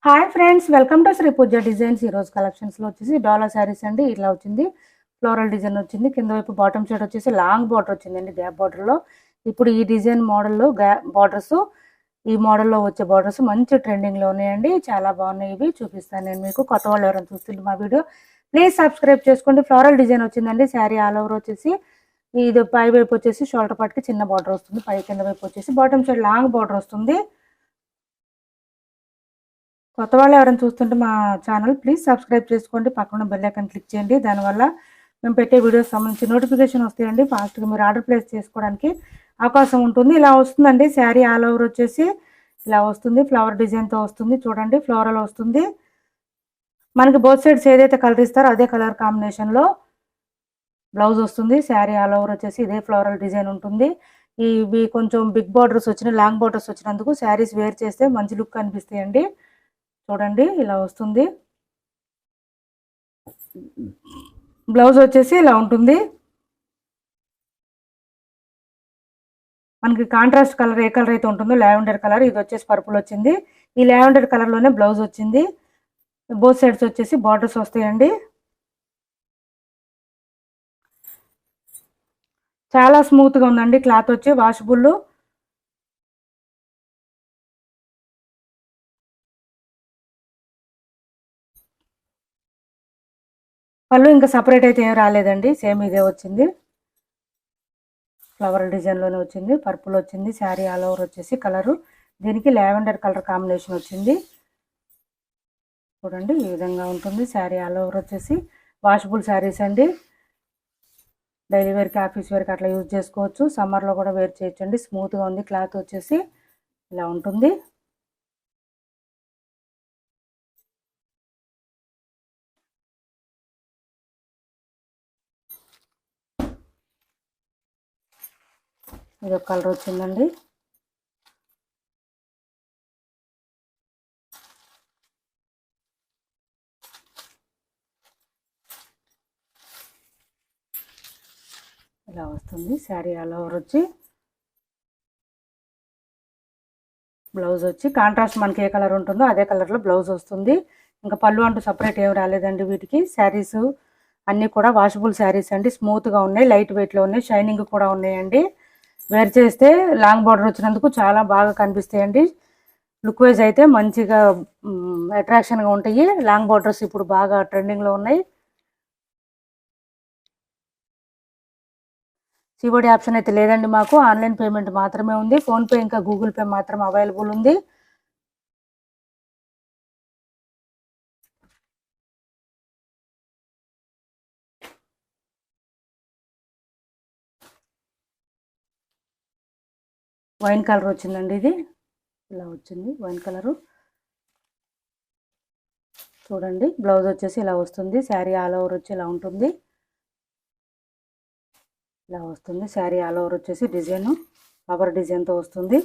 Hi friends, welcome to Sri Pooja designs. ఈరోజు కలెక్షన్స్లో వచ్చేసి డాలా శారీస్ అండి. ఇట్లా వచ్చింది, ఫ్లోరల్ డిజైన్ వచ్చింది. కింద వైపు బాటమ్ సైడ్ వచ్చేసి లాంగ్ బార్డర్ వచ్చిందండి, గ్యాప్ బార్డర్లో. ఇప్పుడు ఈ డిజైన్ మోడల్లో బార్డర్స్, ఈ మోడల్లో వచ్చే బార్డర్స్ మంచి ట్రెండింగ్లో ఉన్నాయండి. చాలా బాగున్నాయి. ఇవి చూపిస్తాను నేను మీకు. కొత్త వాళ్ళు ఎవరైనా చూస్తుంటే మా వీడియో ప్లీజ్ సబ్స్క్రైబ్ చేసుకోండి. ఫ్లోరల్ డిజైన్ వచ్చిందండి. శారీ ఆల్ ఓవర్ వచ్చేసి ఇది పై వైపు వచ్చేసి షోల్డర్ పార్ట్కి చిన్న బార్డర్ వస్తుంది. పై కింద వైపు వచ్చేసి బాటమ్ సైడ్ లాంగ్ బార్డర్ వస్తుంది. కొత్త వాళ్ళు ఎవరైనా చూస్తుంటే మా ఛానల్ ప్లీజ్ సబ్స్క్రైబ్ చేసుకోండి. పక్కన బెల్ ఐకాన్ క్లిక్ చేయండి. దానివల్ల మేము పెట్టే వీడియోస్ సంబంధించి నోటిఫికేషన్ వస్తాయండి. ఫాస్ట్గా మీరు ఆర్డర్ ప్లేస్ చేసుకోవడానికి అవకాశం ఉంటుంది. ఇలా వస్తుందండి శారీ ఆల్ ఓవర్ వచ్చేసి ఇలా వస్తుంది. ఫ్లవర్ డిజైన్తో వస్తుంది. చూడండి, ఫ్లోరల్ వస్తుంది. మనకి బోత్ సైడ్స్ ఏదైతే కలర్ ఇస్తారో అదే కలర్ కాంబినేషన్లో బ్లౌజ్ వస్తుంది. శారీ ఆల్ ఓవర్ వచ్చేసి ఇదే ఫ్లోరల్ డిజైన్ ఉంటుంది. ఇవి కొంచెం బిగ్ బార్డర్స్ వచ్చిన లాంగ్ బార్డర్స్ వచ్చినందుకు శారీస్ వేర్ చేస్తే మంచి లుక్ కనిపిస్తాయండి. చూడండి, ఇలా వస్తుంది. బ్లౌజ్ వచ్చేసి ఇలా ఉంటుంది. మనకి కాంట్రాస్ట్ కలర్ ఏ కలర్ అయితే ఉంటుందో లావెండర్ కలర్, ఇది వచ్చేసి పర్పుల్ వచ్చింది. ఈ లావెండర్ కలర్లోనే బ్లౌజ్ వచ్చింది. బోత్ సైడ్స్ వచ్చేసి బార్డర్స్ వస్తాయండి. చాలా స్మూత్గా ఉందండి. క్లాత్ వచ్చి వాషబుల్. పళ్ళు ఇంకా సపరేట్ అయితే ఏం రాలేదండి, సేమ్ ఇదే వచ్చింది. ఫ్లవర్ డిజైన్లోనే వచ్చింది. పర్పుల్ వచ్చింది. శారీ ఆల్ ఓవర్ వచ్చేసి కలరు దీనికి లావెండర్ కలర్ కాంబినేషన్ వచ్చింది. చూడండి, ఈ విధంగా ఉంటుంది. శారీ ఆల్ ఓవర్ వచ్చేసి వాషబుల్ శారీస్ అండి. డైలీ వేర్కి, ఆఫీస్ వేర్కి అట్లా యూజ్ చేసుకోవచ్చు. సమ్మర్లో కూడా వేర్ చేయొచ్చండి. స్మూత్గా ఉంది. క్లాత్ వచ్చేసి ఇలా ఉంటుంది. ఇది ఒక కలర్ వచ్చిందండి. ఇలా వస్తుంది. శారీ ఆల్ ఓవర్ వచ్చి బ్లౌజ్ వచ్చి కాంట్రాస్ట్ మనకి ఏ కలర్ ఉంటుందో అదే కలర్లో బ్లౌజ్ వస్తుంది. ఇంకా పళ్ళు అంటూ సపరేట్ ఏం రాలేదండి వీటికి. శారీస్ అన్నీ కూడా వాషబుల్ శారీస్ అండి. స్మూత్గా ఉన్నాయి, లైట్ వెయిట్లో ఉన్నాయి, షైనింగ్ కూడా ఉన్నాయండి. వేర్ చేస్తే లాంగ్ బార్డర్ వచ్చినందుకు చాలా బాగా కనిపిస్తాయండి. లుక్ వైజ్ అయితే మంచిగా అట్రాక్షన్గా ఉంటాయి. లాంగ్ బార్డర్స్ ఇప్పుడు బాగా ట్రెండింగ్లో ఉన్నాయి. సిఓడి ఆప్షన్ అయితే లేదండి మాకు. ఆన్లైన్ పేమెంట్ మాత్రమే ఉంది. ఫోన్పే ఇంకా గూగుల్ పే మాత్రం అవైలబుల్ ఉంది. వైన్ కలర్ వచ్చిందండి. ఇది ఇలా వచ్చింది వైన్ కలరు. చూడండి, బ్లౌజ్ వచ్చేసి ఇలా వస్తుంది. శారీ ఆల్ ఓవర్ వచ్చి ఇలా ఉంటుంది. ఇలా వస్తుంది. శారీ ఆల్ ఓవర్ వచ్చేసి డిజైన్ ఫ్లవర్ డిజైన్తో వస్తుంది.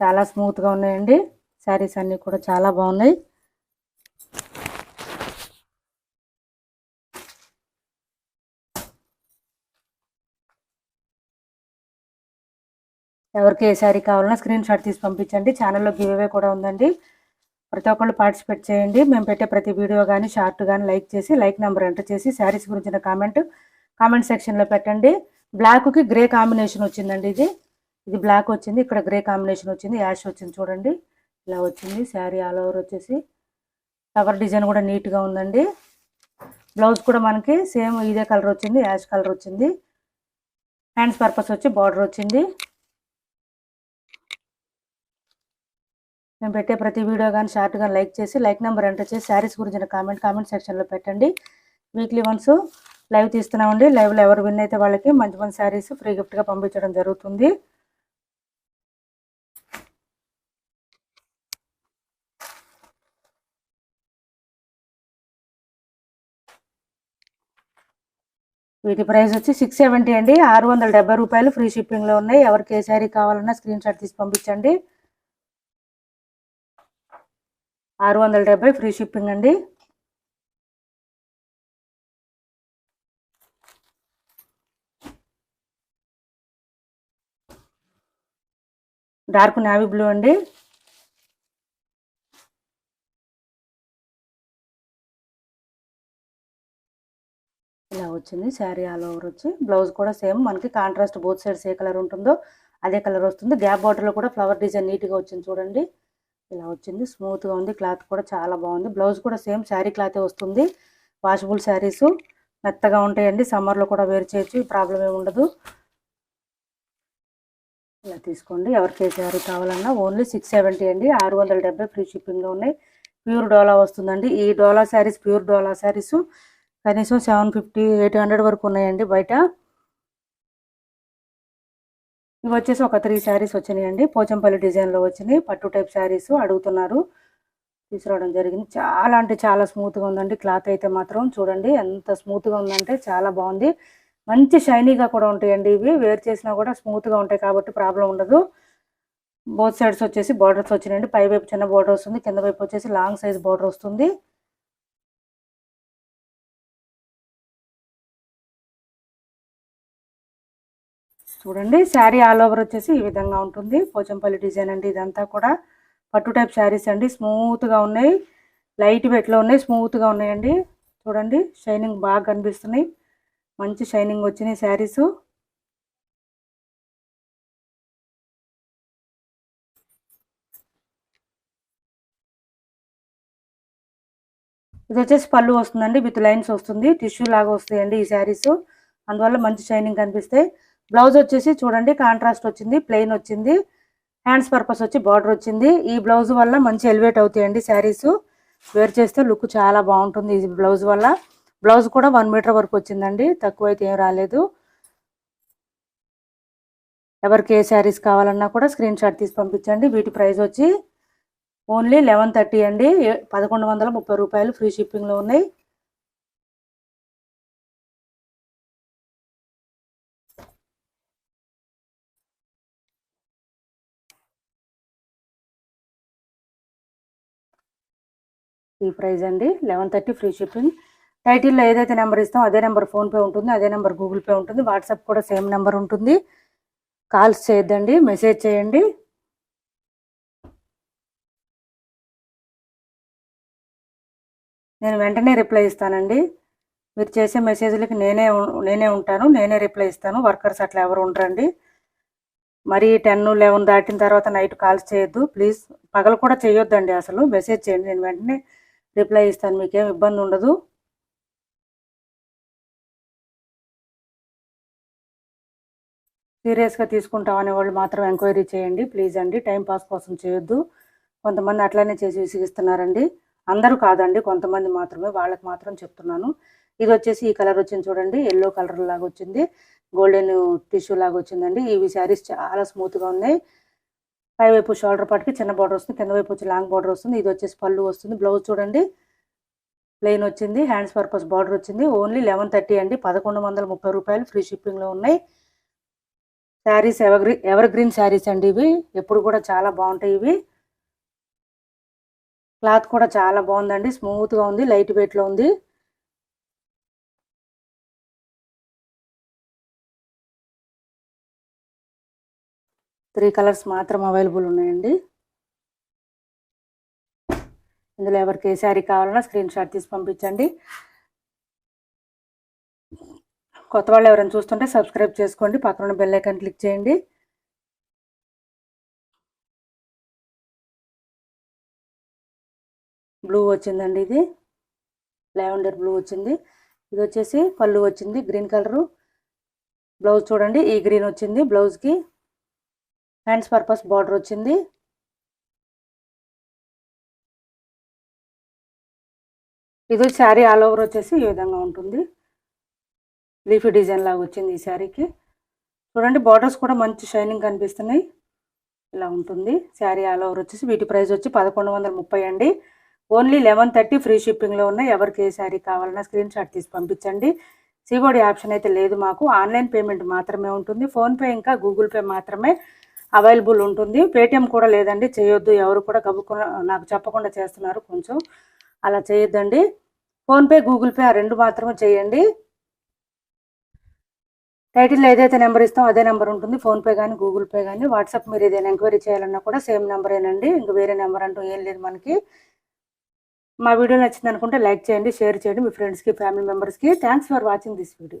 చాలా స్మూత్గా ఉన్నాయండి. శారీస్ అన్నీ కూడా చాలా బాగున్నాయి. ఎవరికి ఏ శారీ కావాలన్నా స్క్రీన్ షాట్ తీసి పంపించండి. ఛానల్లో గివ్ అవే కూడా ఉందండి. ప్రతి ఒక్కళ్ళు పార్టిసిపేట్ చేయండి. మేము పెట్టే ప్రతి వీడియో కానీ షార్ట్ కానీ లైక్ చేసి లైక్ నెంబర్ ఎంటర్ చేసి శారీస్ గురించిన కామెంట్ సెక్షన్లో పెట్టండి. బ్లాక్కి గ్రే కాంబినేషన్ వచ్చిందండి. ఇది బ్లాక్ వచ్చింది, ఇక్కడ గ్రే కాంబినేషన్ వచ్చింది, యాష్ వచ్చింది. చూడండి, ఇలా వచ్చింది. శారీ ఆల్ ఓవర్ వచ్చేసి ఫ్లవర్ డిజైన్ కూడా నీట్గా ఉందండి. బ్లౌజ్ కూడా మనకి సేమ్ ఇదే కలర్ వచ్చింది, యాష్ కలర్ వచ్చింది. హ్యాండ్స్ పర్పస్ వచ్చి బార్డర్ వచ్చింది. మేము పెట్టే ప్రతి వీడియో కానీ షార్ట్ కానీ లైక్ చేసి లైక్ నెంబర్ ఎంటర్ చేసి శారీస్ గురించిన కామెంట్ సెక్షన్లో పెట్టండి. వీక్లీ వన్స్ లైవ్ తీస్తున్నామండి. లైవ్లో ఎవరు విన్ అయితే వాళ్ళకి మంచి మంచి శారీస్ ఫ్రీ గిఫ్ట్గా పంపించడం జరుగుతుంది. వీటి ప్రైస్ వచ్చి 670 అండి. 670 రూపాయలు ఫ్రీ షిప్పింగ్లో ఉన్నాయి. ఎవరికి ఏ శారీ కావాలన్నా స్క్రీన్ షాట్ తీసి పంపించండి. 670 ఫ్రీ షిప్పింగ్ అండి. డార్క్ నేవీ బ్లూ అండి. ఇలా వచ్చింది శారీ ఆల్ ఓవర్ వచ్చి. బ్లౌజ్ కూడా సేమ్ మనకి కాంట్రాస్ట్ బోత్ సైడ్స్ ఏ కలర్ ఉంటుందో అదే కలర్ వస్తుంది. గ్యాప్ బార్డర్లో కూడా ఫ్లవర్ డిజైన్ నీట్గా వచ్చింది చూడండి. ఇలా వచ్చింది, స్మూత్గా ఉంది. క్లాత్ కూడా చాలా బాగుంది. బ్లౌజ్ కూడా సేమ్ శారీ క్లాతే వస్తుంది. వాషబుల్ శారీస్ మెత్తగా ఉంటాయండి. సమ్మర్లో కూడా వేర్ చేయొచ్చు, ప్రాబ్లం ఏమి ఉండదు. ఇలా తీసుకోండి. ఎవరికి ఏ శారీ కావాలన్నా ఓన్లీ 670 అండి. 670 ఫ్రీ షిప్పింగ్లో ఉన్నాయి. ప్యూర్ డోలా వస్తుందండి. ఈ డోలా శారీస్ ప్యూర్ డోలా శారీస్ కనీసం 750 800 వరకు ఉన్నాయండి బయట. ఇవి వచ్చేసి ఒక 3 శారీస్ వచ్చినాయండి. పోచంపల్లి డిజైన్లో వచ్చినాయి. పట్టు టైప్ శారీస్ అడుగుతున్నారు, తీసుకురావడం జరిగింది. చాలా అంటే చాలా స్మూత్గా ఉందండి. క్లాత్ అయితే మాత్రం చూడండి ఎంత స్మూత్గా ఉందంటే చాలా బాగుంది. మంచి షైనీగా కూడా ఉంటాయండి. ఇవి వేర్ చేసినా కూడా స్మూత్గా ఉంటాయి కాబట్టి ప్రాబ్లం ఉండదు. బోత్ సైడ్స్ వచ్చేసి బార్డర్స్ వచ్చినాయండి. పై వైపు చిన్న బార్డర్ వస్తుంది, కింద వైపు వచ్చేసి లాంగ్ సైజ్ బార్డర్ వస్తుంది. చూడండి శారీ ఆల్ ఓవర్ వచ్చేసి ఈ విధంగా ఉంటుంది. పోచంపల్లి డిజైన్ అండి. ఇదంతా కూడా పట్టు టైప్ శారీస్ అండి. స్మూత్గా ఉన్నాయి, లైట్ వెయిట్లో ఉన్నాయి, స్మూత్గా ఉన్నాయండి. చూడండి షైనింగ్ బాగా కనిపిస్తున్నాయి. మంచి షైనింగ్ వచ్చినాయి శారీస్. ఇది వచ్చేసి పళ్ళు వస్తుందండి, విత్ లైన్స్ వస్తుంది. టిష్యూ లాగా వస్తాయండి ఈ శారీస్, అందువల్ల మంచి షైనింగ్ కనిపిస్తాయి. బ్లౌజ్ వచ్చేసి చూడండి కాంట్రాస్ట్ వచ్చింది, ప్లెయిన్ వచ్చింది. హ్యాండ్స్ పర్పస్ వచ్చి బార్డర్ వచ్చింది. ఈ బ్లౌజ్ వల్ల మంచి ఎలివేట్ అవుతాయండి శారీస్. వేర్ చేస్తే లుక్ చాలా బాగుంటుంది ఈ బ్లౌజ్ వల్ల. బ్లౌజ్ కూడా 1 మీటర్ వరకు వచ్చిందండి, తక్కువ అయితే ఏం రాలేదు. ఎవరికి ఏ శారీస్ కావాలన్నా కూడా స్క్రీన్ షాట్ తీసి పంపించండి. వీటి ప్రైస్ వచ్చి ఓన్లీ 1130 అండి. 1130 రూపాయలు ఫ్రీ షిప్పింగ్లో ఉన్నాయి. ఈ ప్రైస్ అండి 1130 ఫ్రీ షిప్పింగ్. టైటిల్లో ఏదైతే నెంబర్ ఇస్తామో అదే నెంబర్ ఫోన్పే ఉంటుంది, అదే నెంబర్ గూగుల్ పే ఉంటుంది. వాట్సాప్ కూడా సేమ్ నెంబర్ ఉంటుంది. కాల్స్ చేయొద్దండి, మెసేజ్ చేయండి. నేను వెంటనే రిప్లై ఇస్తానండి. మీరు చేసే మెసేజ్లకి నేనే ఉంటాను, నేనే రిప్లై ఇస్తాను. వర్కర్స్ అట్లా ఎవరు ఉండరండి. మరి 10 11 దాటిన తర్వాత నైట్ కాల్స్ చేయొద్దు ప్లీజ్. పగలు కూడా చేయొద్దండి, అసలు మెసేజ్ చేయండి, నేను వెంటనే రిప్లై ఇస్తాను, మీకేం ఇబ్బంది ఉండదు. సీరియస్గా తీసుకుంటాం అనే వాళ్ళు మాత్రం ఎంక్వైరీ చేయండి ప్లీజ్ అండి. టైంపాస్ కోసం చేయొద్దు. కొంతమంది అట్లానే చేసి విసిగిస్తున్నారండి. అందరూ కాదండి, కొంతమంది మాత్రమే, వాళ్ళకి మాత్రం చెప్తున్నాను. ఇది వచ్చేసి ఈ కలర్ వచ్చింది చూడండి, ఎల్లో కలర్ లాగా వచ్చింది, గోల్డెన్ టిష్యూ లాగా వచ్చిందండి. ఇవి శారీస్ చాలా స్మూత్గా ఉన్నాయి. పై వైపు షోల్డర్ పార్ట్కి చిన్న బార్డర్ వస్తుంది, కింద వైపు వచ్చి లాంగ్ బార్డర్ వస్తుంది. ఇది వచ్చేసి పళ్ళు వస్తుంది. బ్లౌజ్ చూడండి ప్లెయిన్ వచ్చింది, హ్యాండ్స్ పర్పస్ బార్డర్ వచ్చింది. ఓన్లీ 1130 అండి. 1130 రూపాయలు ఫ్రీ షిప్పింగ్లో ఉన్నాయి. శారీస్ ఎవర్ గ్రీన్ శారీస్ అండి ఇవి, ఎప్పుడు కూడా చాలా బాగుంటాయి ఇవి. క్లాత్ కూడా చాలా బాగుందండి, స్మూత్గా ఉంది, లైట్ వెయిట్లో ఉంది. త్రీ కలర్స్ మాత్రం అవైలబుల్ ఉన్నాయండి. ఇందులో ఎవరికి ఏ శారీ కావాలన్నా స్క్రీన్ షాట్ తీసి పంపించండి. కొత్త వాళ్ళు ఎవరైనా చూస్తుంటే సబ్స్క్రైబ్ చేసుకోండి, పక్కన బెల్ ఐకాన్ క్లిక్ చేయండి. బ్లూ వచ్చిందండి, ఇది లావెండర్ బ్లూ వచ్చింది. ఇది వచ్చేసి పళ్ళు వచ్చింది గ్రీన్ కలరు. బ్లౌజ్ చూడండి ఈ గ్రీన్ వచ్చింది బ్లౌజ్కి. హ్యాండ్స్ పర్పస్ బార్డర్ వచ్చింది. ఇది శారీ ఆల్ ఓవర్ వచ్చేసి ఈ విధంగా ఉంటుంది, లీఫీ డిజైన్ లాగా వచ్చింది ఈ శారీకి. చూడండి బార్డర్స్ కూడా మంచి షైనింగ్ కనిపిస్తున్నాయి. ఇలా ఉంటుంది శారీ ఆల్ ఓవర్ వచ్చేసి. వీటి ప్రైస్ వచ్చి 1130 అండి. ఓన్లీ 1130 ఫ్రీ షిప్పింగ్లో ఉన్నాయి. ఎవరికి ఏ శారీ కావాలన్నా స్క్రీన్ షాట్ తీసి పంపించండి. సిఓడి ఆప్షన్ అయితే లేదు మాకు, ఆన్లైన్ పేమెంట్ మాత్రమే ఉంటుంది. ఫోన్పే ఇంకా గూగుల్ పే మాత్రమే అవైలబుల్ ఉంటుంది. పేటిఎం కూడా లేదండి, చేయొద్దు. ఎవరు కూడా నాకు చెప్పకుండా చేస్తున్నారు, కొంచెం అలా చేయొద్దండి. ఫోన్పే గూగుల్ పే ఆ రెండు మాత్రమే చేయండి. టైటిల్లో ఏదైతే నెంబర్ ఇస్తామో అదే నెంబర్ ఉంటుంది, ఫోన్పే కానీ గూగుల్ పే కానీ. వాట్సాప్ మీరు ఏదైనా ఎంక్వైరీ చేయాలన్నా కూడా సేమ్ నెంబరేనండి, ఇంక వేరే నెంబర్ అంటూ ఏం లేదు మనకి. మా వీడియో నచ్చింది అనుకుంటే లైక్ చేయండి, షేర్ చేయండి మీ ఫ్రెండ్స్కి, ఫ్యామిలీ మెంబర్స్కి. Thanks for watching this video.